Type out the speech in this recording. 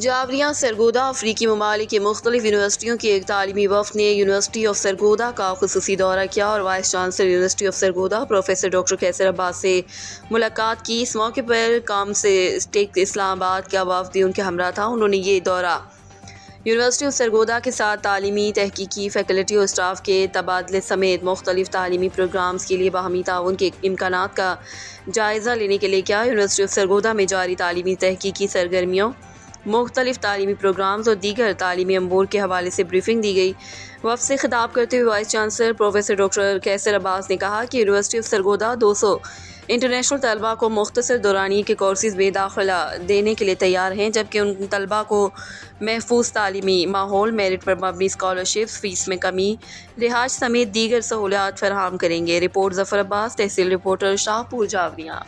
جاوریاں سرگودا افریقی ممالک کی مختلف یونیورسٹیوں کے ایک تعلیمی وفد نے یونیورسٹی آف سرگودا کا خصوصی دورہ کیا اور vice chancellor university of Sargodha professor doctor Qaiser Abbas سے ملاقات کی۔ اس موقع پر کامسٹیک اسلام آباد کا وفد ان کے ہمراہ تھا۔ انہوں نے یہ دورہ یونیورسٹی آف سرگودا کے ساتھ تعلیمی، تحقیقی، فیکلٹی اور اسٹاف کے تبادلے سمیت مختلف تعلیمی پروگرامز کے لیے باہمی تعاون کے امکانات کا جائزہ لینے کے لیے کیا۔ یونیورسٹی آف سرگودا میں جاری تعلیمی تحقیقی سرگرمیوں، مختلف تعلیمی پروگرامز اور دیگر تعلیمی امور کے حوالے سے بریفنگ دی گئی۔ وفد سے خطاب کرتے ہوئے vice chancellor professor doctor Qaiser عباس نے کہا کہ یونیورسٹی آف سرگودا 200 انٹرنیشنل طلباء کو مختصر دورانیے کے کورسز میں داخلہ دینے کے لیے تیار ہیں، جبکہ ان طلباء کو محفوظ تعلیمی ماحول، میرٹ پر مبنی اسکالرشپس، فیس میں کمی، رہائش سمیت دیگر سہولیات فراہم کریں گے۔ رپورٹ ظفر عباس، تحصیل رپورٹر، شاہپور، جاوریاں۔